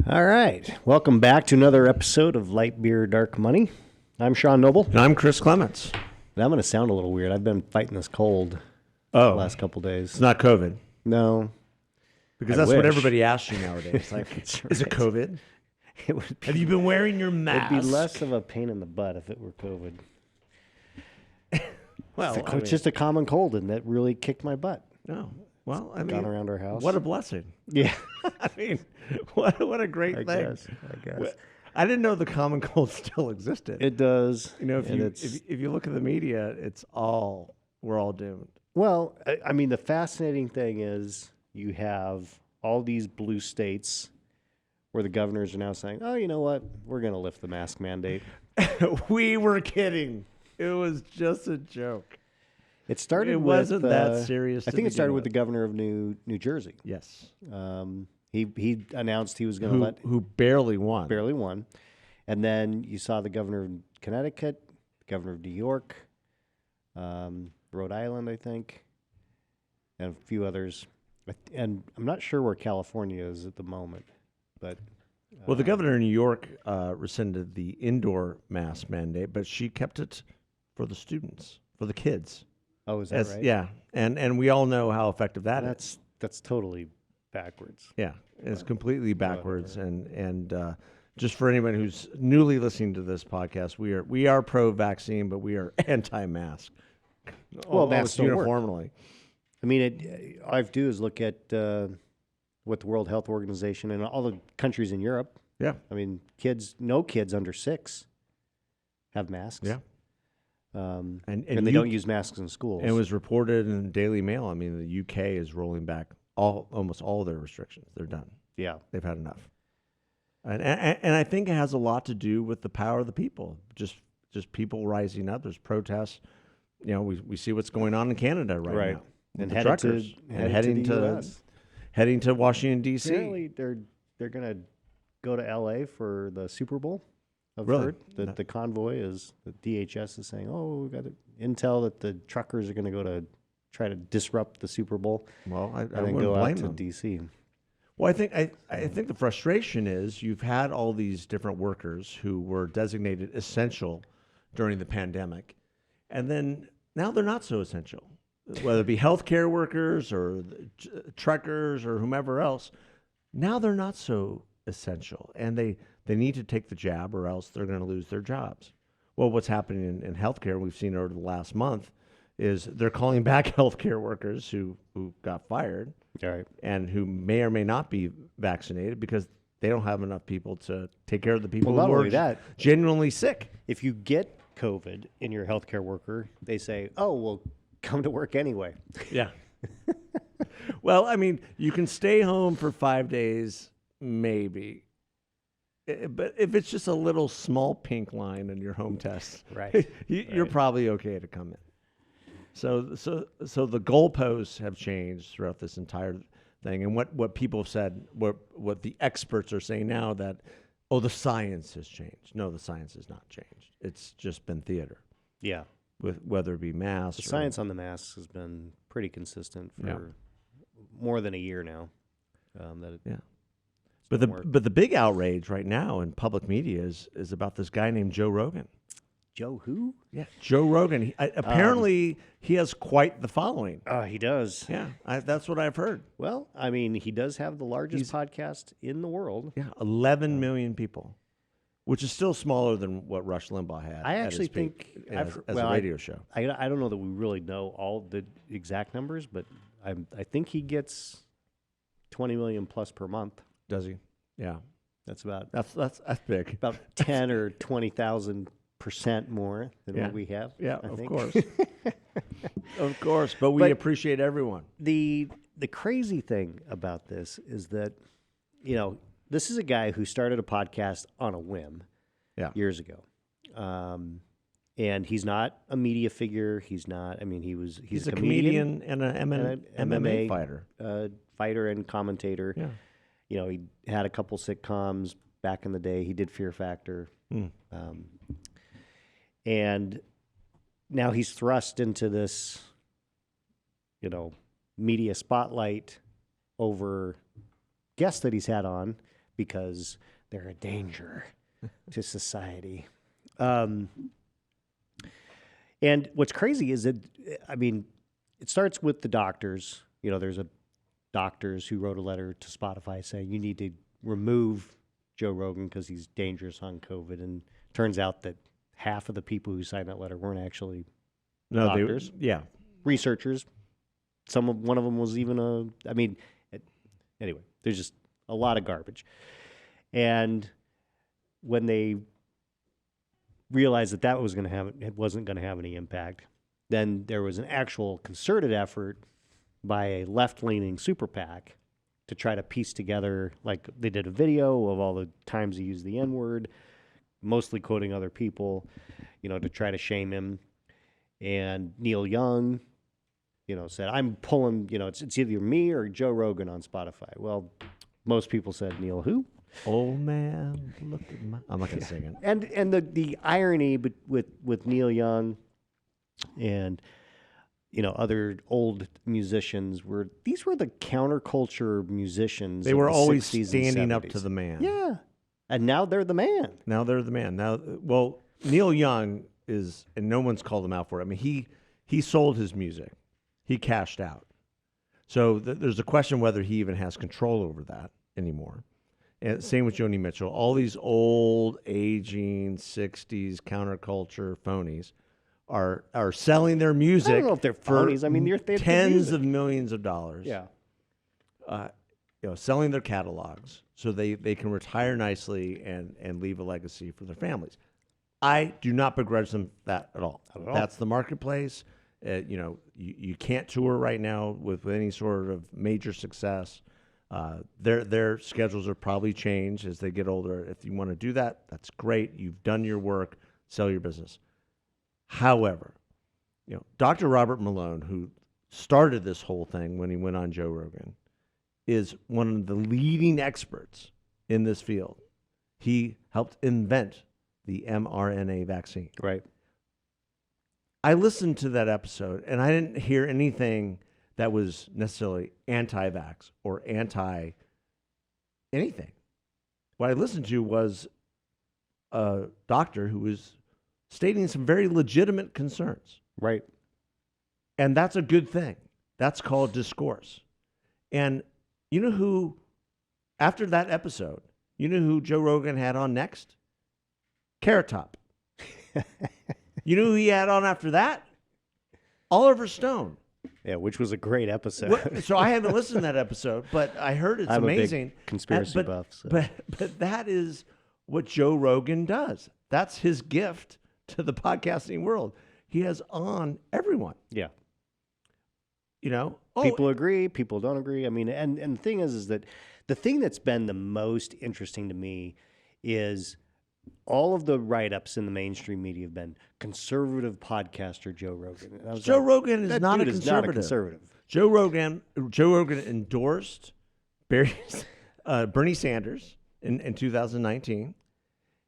All right. Welcome back to another episode of Light Beer, Dark Money. I'm Sean Noble. And I'm Chris Clements. And I'm going to sound a little weird. I've been fighting this cold the last couple days. It's not COVID. No. Because I that's what wish. everybody asks you nowadays. Like, is it COVID? It would be, Have you been wearing your mask? it'd be less of a pain in the butt if it were COVID. Well, It's just a common cold, and that really kicked my butt. no. Well, I mean, Gone around our house. what a blessing. Yeah. I mean, what a great I thing. guess. I didn't know the common cold still existed. It does. You know, and if you look at the media, we're all doomed. Well, I mean, the fascinating thing is you have all these blue states where the governors are now saying, oh, you know what? We're going to lift the mask mandate. We were kidding. It was just a joke. It started It with, wasn't that serious I to think it started begin with the governor of New Jersey. Yes. He announced he was going to Who barely won. barely won. And then you saw the governor of Connecticut, the governor of New York, Rhode Island, I think, and a few others. And I'm not sure where California is at the moment, but Well, the governor of New York rescinded the indoor mask mandate, but she kept it for the students, for the kids. oh, is that right? Yeah, and we all know how effective that is. That's totally backwards. Yeah, it's completely backwards. And just for anyone who's newly listening to this podcast, we are pro-vaccine, but we are anti-mask. Well, masks almost don't work. uniformly. I mean, all I have to do is look at what the World Health Organization and all the countries in Europe. Yeah, I mean, no kids under 6 have masks. yeah. And And they don't use masks in schools. And it was reported in the Daily Mail. I mean, the UK is rolling back almost all their restrictions. They're done. yeah. They've had enough. And I think it has a lot to do with the power of the people. Just people rising up. There's protests. You know, we see what's going on in Canada right now. And The headed truckers. to heading to US. Heading to Washington D.C. Apparently, they're going to go to L.A. for the Super Bowl. I've Really? heard that the convoy is the DHS is saying, oh, we got intel that the truckers are going to go to try to disrupt the Super Bowl Well, I and then wouldn't go out blame to them. D.C. Well, I think the frustration is you've had all these different workers who were designated essential during the pandemic, and then now they're not so essential, whether it be healthcare workers or truckers or whomever else. Now they're not so essential, and they need to take the jab or else they're going to lose their jobs. Well, what's happening in healthcare, we've seen over the last month, is they're calling back healthcare workers who got fired. All right. And who may or may not be vaccinated because they don't have enough people to take care of the people Well, not who only are that, genuinely sick. if you get COVID and you're a healthcare worker, they say, oh, well, come to work anyway. Yeah. Well, I mean, you can stay home for 5 days, maybe. But if it's just a little small pink line on your home test, Right. you're probably okay to come in. So the goalposts have changed throughout this entire thing, and what people have said, what the experts are saying now that, oh, the science has changed. No, the science has not changed. It's just been theater, Yeah. with whether it be masks. The science on the masks has been pretty consistent for more than a year now. Yeah. But the big outrage right now in public media is about this guy named Joe Rogan. Joe who? Yeah, Joe Rogan. Apparently, he has quite the following. He does. Yeah, that's what I've heard. Well, I mean, he does have the largest podcast in the world. Yeah, 11 million people, which is still smaller than what Rush Limbaugh had. I at actually his peak think as a radio show. I don't know that we really know all the exact numbers, but I think he gets 20 million plus per month. Does he? Yeah, That's about that's big. about 10 or 20,000% more than Yeah. what we have. Yeah, I of think. course, of course. But we But- appreciate everyone. The crazy thing about this is that, you know, this is a guy who started a podcast on a whim years ago. And he's not a media figure. He's not, I mean, he's a comedian and an MMA fighter. Fighter and commentator. Yeah. You know, he had a couple sitcoms back in the day. He did Fear Factor. And now he's thrust into this, you know, media spotlight over guests that he's had on because they're a danger to society. And what's crazy is that, I mean, it starts with the doctors. You know, there's a doctors who wrote a letter to Spotify saying you need to remove Joe Rogan because he's dangerous on COVID. And turns out that half of the people who signed that letter weren't actually doctors, researchers. One of them was even anyway, there's just a lot of garbage. And when they realized that it wasn't going to have any impact, then there was an actual concerted effort by a left-leaning super PAC to try to piece together, like they did a video of all the times he used the N-word, mostly quoting other people, you know, to try to shame him. And Neal Young, you know, said, I'm pulling, you know, it's either me or Joe Rogan on Spotify. Well, most people said, Neal who? Old man, look at my... I'm not going to sing it. And the irony with Neal Young and, you know, other old musicians these were the counterculture musicians. They were always 60s standing and up 70s. to the man. Yeah. And now they're the man. Now they're the man. Well, Neal Young is, and no one's called him out for it. I mean, he sold his music. He cashed out. So there's a question whether he even has control over that anymore. And same with Joni Mitchell. All these old, aging, 60s counterculture phonies are selling their music. I don't know if they're phonies. I mean, they're tens of millions of dollars. Yeah. You know, selling their catalogs so they can retire nicely and leave a legacy for their families. I do not begrudge them that at all. Not at all. That's the marketplace. You know, you can't tour right now with any sort of major success. Their schedules are probably changed as they get older. If you want to do that, that's great. You've done your work. Sell your business. However, you know, Dr. Robert Malone, who started this whole thing when he went on Joe Rogan, is one of the leading experts in this field. He helped invent the mRNA vaccine. Right. I listened to that episode, and I didn't hear anything that was necessarily anti-vax or anti-anything. What I listened to was a doctor who was stating some very legitimate concerns. Right. And that's a good thing. That's called discourse. And you know who, after that episode, you know who Joe Rogan had on next? Carrot Top. You know who he had on after that? Oliver Stone. Yeah, which was a great episode. So I haven't listened to that episode, but I heard it's I'm amazing. A big conspiracy buff. So. But that is what Joe Rogan does. That's his gift to the podcasting world. He has on everyone. Yeah. You know, people agree, people don't agree. I mean, and the thing is that the thing that's been the most interesting to me is all of the write-ups in the mainstream media have been conservative podcaster Joe Rogan. And I was Joe like, Rogan is that not a dude is not a conservative. Joe Rogan endorsed Bernie Sanders in 2019.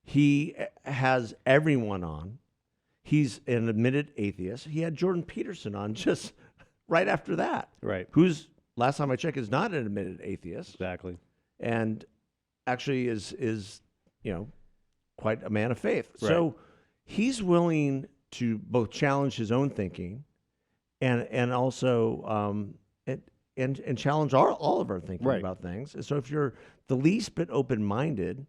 He has everyone on. He's an admitted atheist. He had Jordan Peterson on just right after that. Right. Who's, last time I checked, is not an admitted atheist. Exactly. And actually is you know, quite a man of faith. Right. So he's willing to both challenge his own thinking and also and challenge all of our thinking Right. about things. And so if you're the least bit open-minded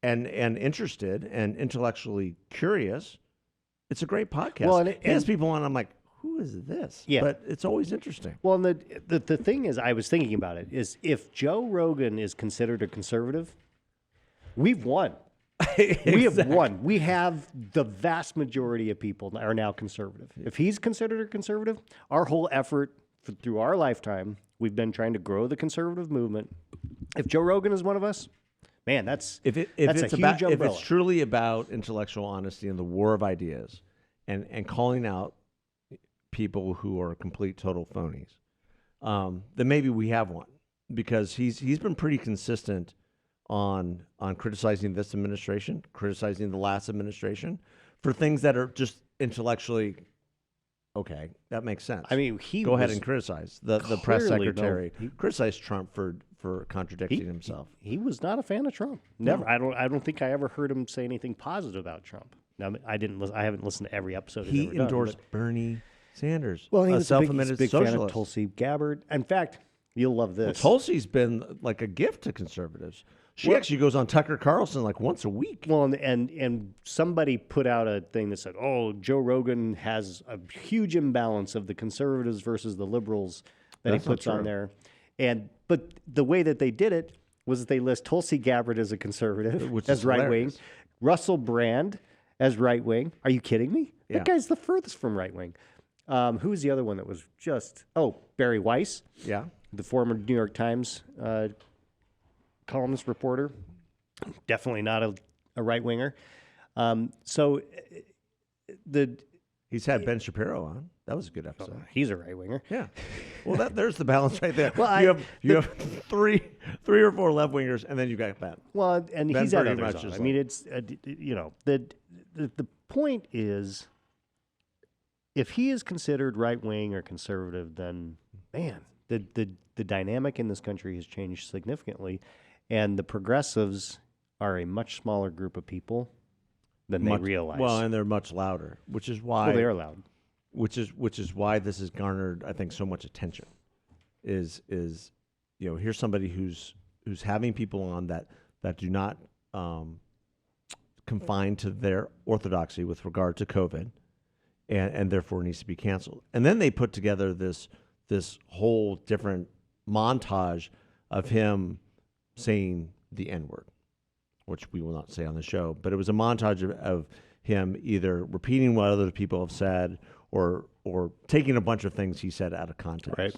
and interested and intellectually curious, it's a great podcast. Well, He has people on, I'm like, who is this? Yeah. But it's always interesting. Well, and the thing is, I was thinking about it, is if Joe Rogan is considered a conservative, we've won. We have won. We have the vast majority of people are now conservative. If he's considered a conservative, our whole effort through our lifetime, we've been trying to grow the conservative movement. If Joe Rogan is one of us, man, that's a huge umbrella. If it's truly about intellectual honesty and the war of ideas and calling out people who are complete total phonies, then maybe we have one, because he's been pretty consistent on criticizing this administration, criticizing the last administration for things that are just intellectually okay, that makes sense. I mean, he Go ahead was and criticize the press clearly, secretary. he- Criticize Trump for contradicting himself. He was not a fan of Trump. Never. I don't think I ever heard him say anything positive about Trump. Now, I didn't. I haven't listened to every episode. He he's ever endorsed done, Bernie Sanders. well, he a was self-admitted a big fan of socialist. Tulsi Gabbard. In fact, you'll love Well, this. Tulsi's been like a gift to conservatives. She Well- actually goes on Tucker Carlson like once a week. Well, and somebody put out a thing that said, "Oh, Joe Rogan has a huge imbalance of the conservatives versus the liberals that That's he not puts on true. there." But the way that they did it was that they list Tulsi Gabbard as a conservative, Which as is right wing, hilarious. Russell Brand as right wing. Are you kidding me? Yeah. That guy's the furthest from right wing. Who's the other one that was just? Oh, Barry Weiss, Yeah. the former New York Times columnist reporter. Definitely not a right winger. So He's had Ben Shapiro on. That was a good episode. he's a right winger. Yeah. Well, there's the balance right there. Well, you have three or four left wingers, and then you got Ben. Well, and Ben he's had pretty others much on. is I mean, it's the point is, if he is considered right wing or conservative, then man, the dynamic in this country has changed significantly, and the progressives are a much smaller group of people than they realize. Well, and they're much louder, which is why well, they are loud. which is why this has garnered, I think, so much attention. Is here's somebody who's having people on that do not confine to their orthodoxy with regard to COVID, and therefore needs to be canceled. And then they put together this whole different montage of him saying the N-word, which we will not say on the show, but it was a montage of him either repeating what other people have said or taking a bunch of things he said out of context. Right.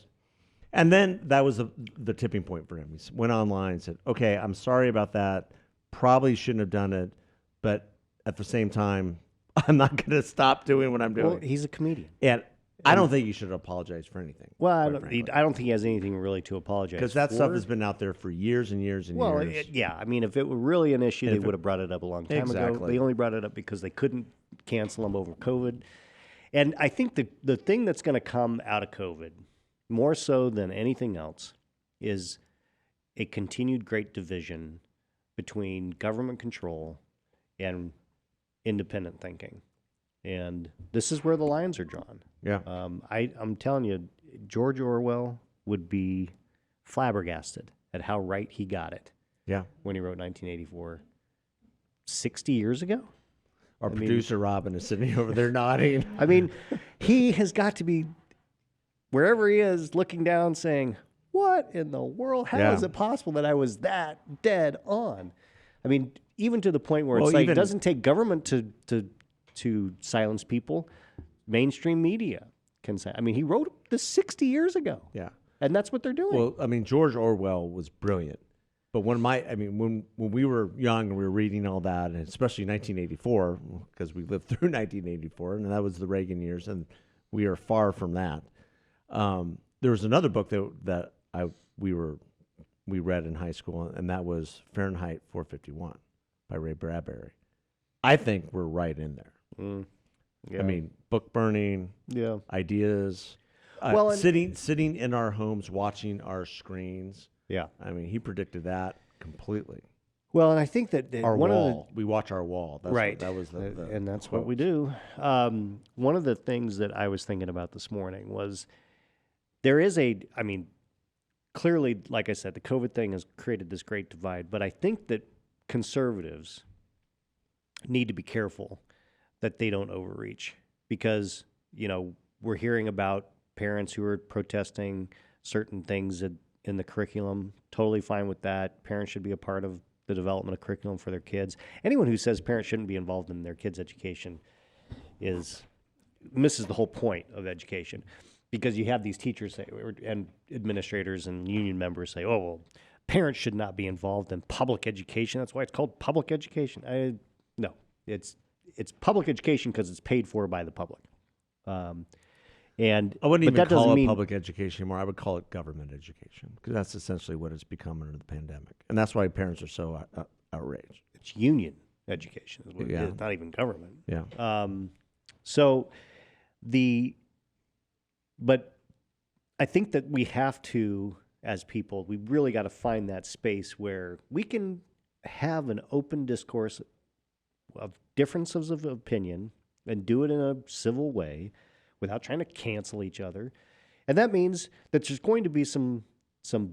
And then that was the tipping point for him. He went online and said, okay, I'm sorry about that. Probably shouldn't have done it. But at the same time, I'm not going to stop doing what I'm doing. Well, he's a comedian. And I don't think you should apologize for anything. Well, quite frankly. I don't think he has anything really to apologize Because that for. stuff has been out there for years and years and Well, years. yeah. I mean, if it were really an issue, they if it- would have brought it up a long time ago. Exactly. They only brought it up because they couldn't cancel him over COVID. And I think the thing that's going to come out of COVID, more so than anything else, is a continued great division between government control and independent thinking. And this is where the lines are drawn. Yeah. I'm telling you, George Orwell would be flabbergasted at how right he got it Yeah. when he wrote 1984. 60 years ago? Our producer, Robin, is sitting over there nodding. I mean, he has got to be, wherever he is, looking down saying, what in the world? How Yeah. is it possible that I was that dead on? I mean, even to the point where Well, it's like, it even- doesn't take government to silence people. Mainstream media can say. I mean, he wrote this 60 years ago. Yeah. And that's what they're doing. Well, I mean, George Orwell was brilliant. But when we were young and we were reading all that, and especially 1984, because we lived through 1984, and that was the Reagan years, and we are far from that. There was another book that we read in high school, and that was Fahrenheit 451 by Ray Bradbury. I think we're right in there. Yeah. I mean, book burning, yeah. ideas, Well, and- sitting in our homes watching our screens. Yeah. I mean, he predicted that completely. Well, and I think that Our one wall. We watch our wall. That's right. That was and that's what quote. we do. One of the things that I was thinking about this morning was there is clearly, like I said, the COVID thing has created this great divide, but I think that conservatives need to be careful that they don't overreach because, we're hearing about parents who are protesting certain things in the curriculum. Totally fine with that. Parents should be a part of the development of curriculum for their kids. Anyone who says parents shouldn't be involved in their kids' education misses the whole point of education, because you have these teachers say, and administrators and union members say, "Oh, well, parents should not be involved in public education. That's why it's called public education." No, it's public education because it's paid for by the public. And I wouldn't but even that doesn't call it mean public education anymore. I would call it government education because that's essentially what it's become under the pandemic, and that's why parents are so outraged. it's union education. Is what it Yeah. is, not even government. Yeah. So the But I think that we have to, as people, we really got to find that space where we can have an open discourse of differences of opinion and do it in a civil way without trying to cancel each other. And that means that there's going to be some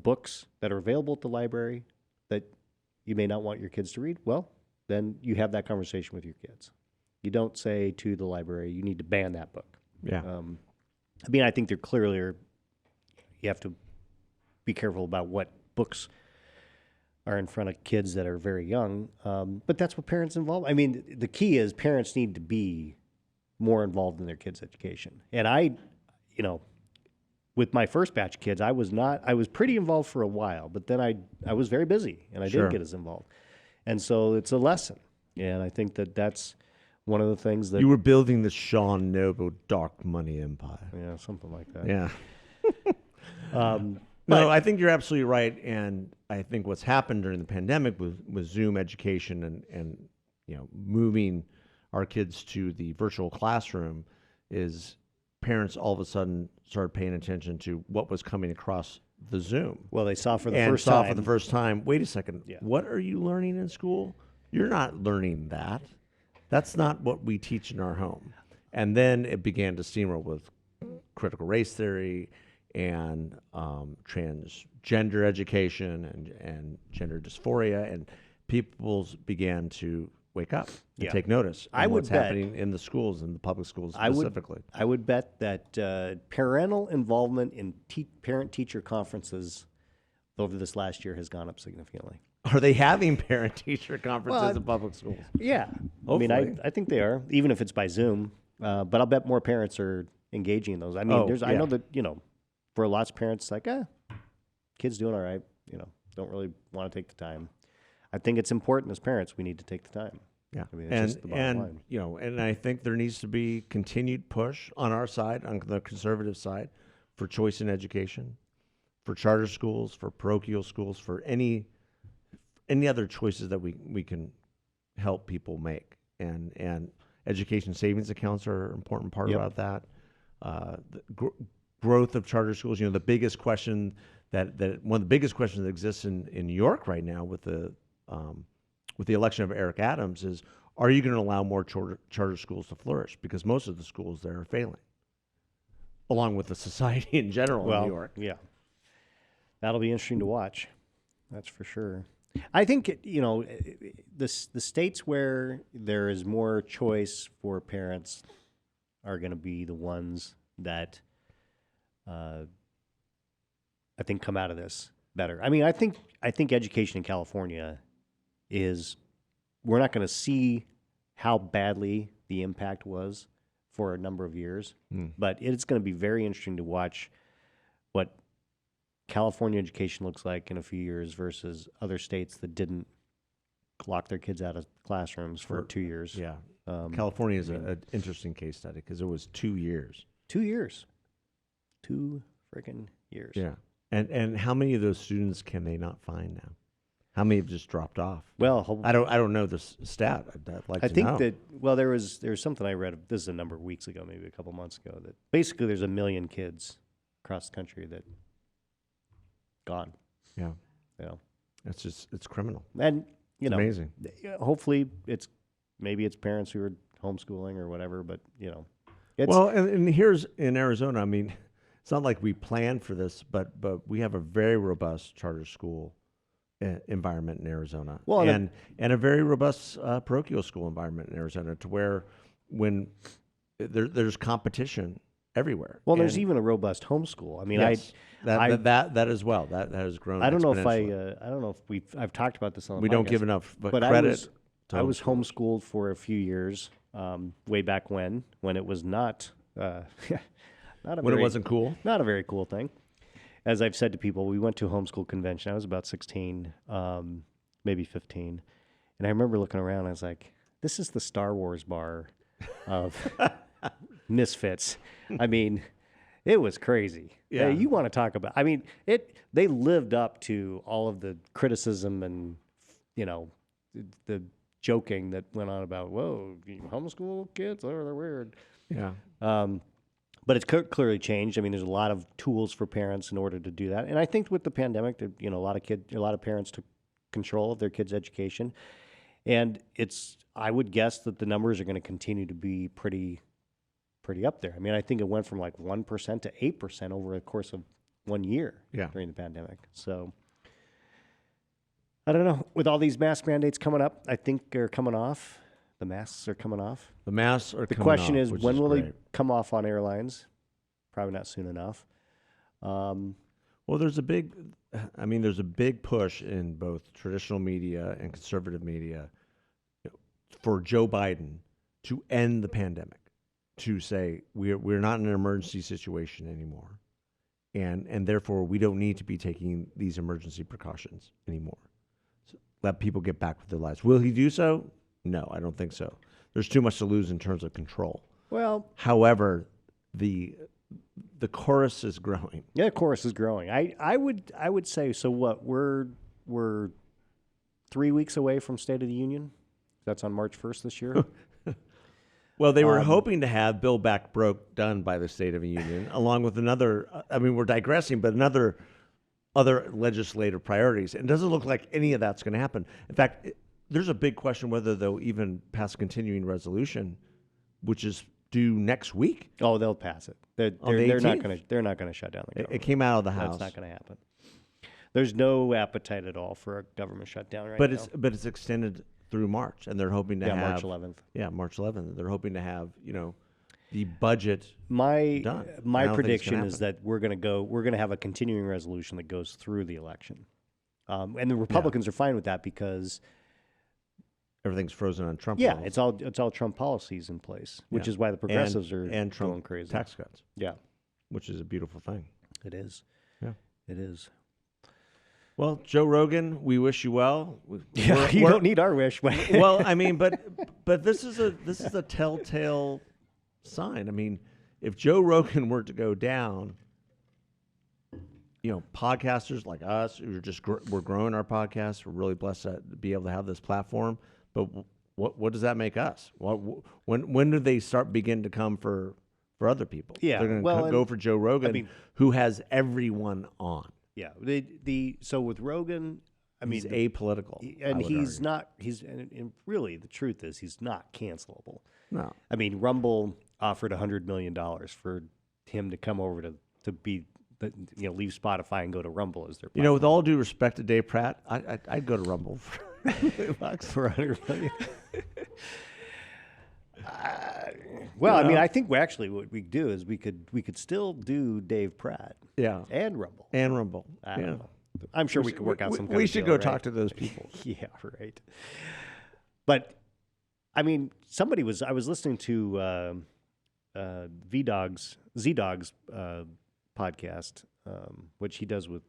books that are available at the library that you may not want your kids to read. Well, then you have that conversation with your kids. You don't say to the library, you need to ban that book. Yeah. I mean, I think they're clearly, you have to be careful about what books are in front of kids that are very young. But that's what parents involve. I mean, the key is parents need to be more involved in their kids' education. And I, you know, with my first batch of kids, I was pretty involved for a while, but then I was very busy and I Sure. didn't get as involved. And so it's a lesson. And I think that that's one of the things that, You were building the Sean Noble dark money empire. yeah, something like that. Yeah. But No, I think you're absolutely right, and I think what's happened during the pandemic with Zoom education and moving our kids to the virtual classroom is parents all of a sudden started paying attention to what was coming across the Zoom. well, they saw for the And first saw time. for the first time, wait a second, Yeah. what are you learning in school? You're not learning that. That's not what we teach in our home. And then it began to steamroll with critical race theory and transgender education and gender dysphoria, and people began to wake up and Yeah. take notice I of would what's bet- happening in the schools, in the public schools I would- specifically. I would bet that parental involvement in parent-teacher conferences over this last year has gone up significantly. Are they having parent-teacher conferences Well, in public schools? Yeah. I mean, Hopefully. I think they are, even if it's by Zoom. But I'll bet more parents are engaging in those. I mean, Oh, I know yeah. that, for lots of parents, like, kid's doing all right, don't really want to take the time. I think it's important as parents, we need to take the time. Yeah, I mean, it's just the bottom line. and I think there needs to be continued push on our side, on the conservative side, for choice in education, for charter schools, for parochial schools, for any other choices that we can help people make, and education savings accounts are an important part Yep. about that. The growth of charter schools, the biggest question that one of the biggest questions that exists in New York right now with the election of Eric Adams is, are you going to allow more charter schools to flourish? Because most of the schools there are failing, along with the society in general in New York. Yeah. That'll be interesting to watch. That's for sure. I think, the states where there is more choice for parents are going to be the ones that I think come out of this better. I mean, I think education in California is, we're not going to see how badly the impact was for a number of years, but it's going to be very interesting to watch what California education looks like in a few years versus other states that didn't lock their kids out of classrooms for 2 years. Yeah, California is an interesting case study because it was 2 years. 2 years. 2 freaking years. Yeah, and how many of those students can they not find now? How many have just dropped off? Well, I don't know this stat. I'd like I to think know. that, there was something I read, this is a number of weeks ago, maybe a couple months ago, that basically there's 1 million kids across the country that gone. Yeah, it's criminal. And, Amazing. hopefully maybe it's parents who are homeschooling or whatever, but, it's, Well, and here's in Arizona. I mean, it's not like we planned for this, but we have a very robust charter school environment in Arizona, Well, and and a very robust parochial school environment in Arizona, to where when there's competition everywhere. well, there's And even a robust homeschool. I mean, yes, I that as well. That has grown. I don't know if exponentially. I've talked about this on the we podcast, don't give enough but credit. I was homeschooled for a few years, way back when it was not, not a when very, it wasn't cool. not a very cool thing. As I've said to people, we went to a homeschool convention. I was about 16, maybe 15. And I remember looking around, I was like, this is the Star Wars bar of misfits. I mean, it was crazy. Yeah. You want to talk about, I mean, they lived up to all of the criticism and, the joking that went on about, whoa, you homeschool kids? Oh, they're weird. Yeah. But it's clearly changed. I mean, there's a lot of tools for parents in order to do that. And I think with the pandemic, that a lot of parents took control of their kids' education. And I would guess that the numbers are going to continue to be pretty up there. I mean, I think it went from like 1% to 8% over the course of 1 year during the pandemic. So I don't know. With all these mask mandates coming up, I think they're coming off. The masks are coming off. The masks are The coming question off, is, which when will they great. come off on airlines? Probably not soon enough. Well, there's a big push in both traditional media and conservative media for Joe Biden to end the pandemic, to say we're not in an emergency situation anymore, and therefore we don't need to be taking these emergency precautions anymore. So let people get back with their lives. Will he do so? No, I don't think so. There's too much to lose in terms of control. Well, However, the chorus is growing. yeah, the chorus is growing. I would say, so what, we're 3 weeks away from State of the Union. That's on March 1st this year. Well, they were hoping to have Build Back Broke done by the State of the Union, along with another. I mean, we're digressing, but other legislative priorities. And it doesn't look like any of that's going to happen. In fact, there's a big question whether they'll even pass a continuing resolution, which is due next week. Oh, they'll pass it. They're not going to shut down the government. It came out of the House. That's not going to happen. There's no appetite at all for a government shutdown right now. But it's extended through March, and they're hoping to have March 11th. Yeah, March 11th. They're hoping to have the budget done. My prediction is that we're going to have a continuing resolution that goes through the election, and the Republicans are fine with that because everything's frozen on Trump. Yeah, policy. it's all Trump policies in place, which is why the progressives are Trump going crazy. Tax cuts. Yeah, which is a beautiful thing. It is. Yeah, it is. Well, Joe Rogan, we wish you well. You don't need our wish. Well, I mean, but this is a telltale sign. I mean, if Joe Rogan were to go down, podcasters like us, we're growing our podcast. We're really blessed to be able to have this platform. But what does that make us? When do they begin to come for other people? Yeah, they're going to go for Joe Rogan, who has everyone on. Yeah, so with Rogan, he's apolitical, and he's not. And really, the truth is, he's not cancelable. No, I mean, Rumble offered $100 million for him to come over to be, leave Spotify and go to Rumble as their platform. With all due respect to Dave Pratt, I'd go to Rumble for for $100 million. Well, I mean, I think what we do is we could still do Dave Pratt, and Rumble, I don't know. I'm sure we could work out some. We should go talk to those people. Yeah, right. But I mean, I was listening to Z-Dog's podcast, which he does with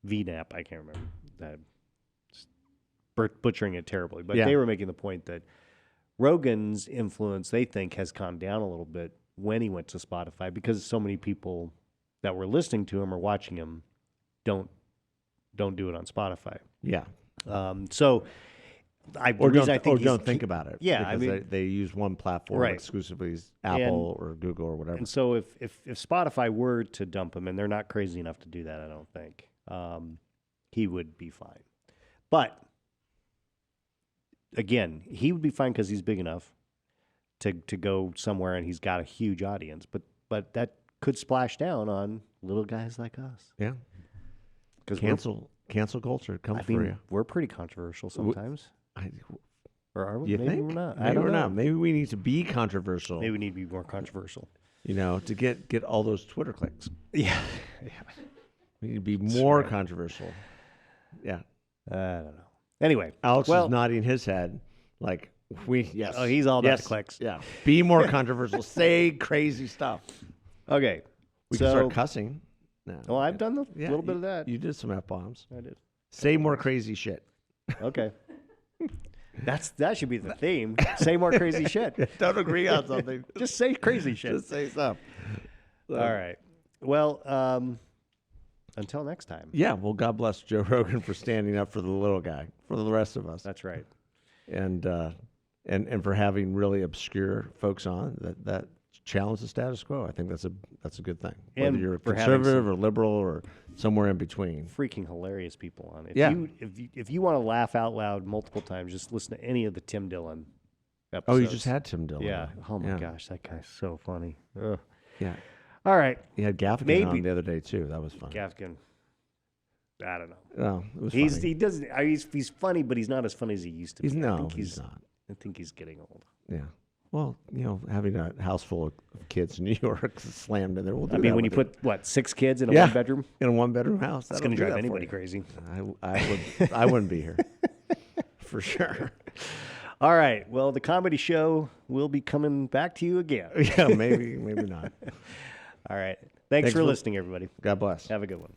VNAP. I can't remember that. Butchering it terribly, but they were making the point that Rogan's influence, they think, has calmed down a little bit when he went to Spotify because so many people that were listening to him or watching him don't do it on Spotify. Yeah. So don't think about it. Yeah, because I mean, they use one platform exclusively, Apple or Google or whatever. And so if Spotify were to dump him, and they're not crazy enough to do that, I don't think, he would be fine. But again, he would be fine because he's big enough to go somewhere, and he's got a huge audience. But that could splash down on little guys like us. Yeah, because cancel culture comes for you. We're pretty controversial sometimes. Or are we? You Maybe think? we're not. Maybe we're not. Maybe we need to be controversial. Maybe we need to be more controversial. To get all those Twitter clicks. Yeah. We need to be more controversial. Yeah. I don't know. Anyway, Alex is nodding his head like yes. Oh, he's all about the clicks. Yeah. Be more controversial. Say crazy stuff. Okay. We can start cussing. No. Well, I've done a little bit of that. You did some F-bombs. I did. Say more crazy shit. Okay. That should be the theme. Say more crazy shit. Don't agree on something. Just say crazy shit. Just say stuff. All right. Well, until next time. Yeah. Well, God bless Joe Rogan for standing up for the little guy, for the rest of us. That's right. And for having really obscure folks on that challenge the status quo. I think that's a good thing. And Whether you're for having conservative or liberal or somewhere in between. freaking hilarious people on it. Yeah. If you want to laugh out loud multiple times, just listen to any of the Tim Dillon episodes. Oh, you just had Tim Dillon. Yeah. Oh my Yeah. gosh, that guy's so funny. Ugh. Yeah. All right, He had Gaffigan Maybe- on the other day too. That was funny. Gaffigan. I don't know. Oh, it was He's funny. he doesn't. He's funny, but he's not as funny as he used to be. I think he's not. I think he's getting old. Yeah. Well, having a house full of kids in New York slammed in there. We'll do I mean, that when you with put 6 kids in a Yeah. 1-bedroom, in a 1-bedroom house, it's that'll going to do drive that for anybody you. crazy. I wouldn't be here for sure. All right. Well, the comedy show will be coming back to you again. Yeah, maybe not. All right. Thanks for for- listening, everybody. God bless. Have a good one.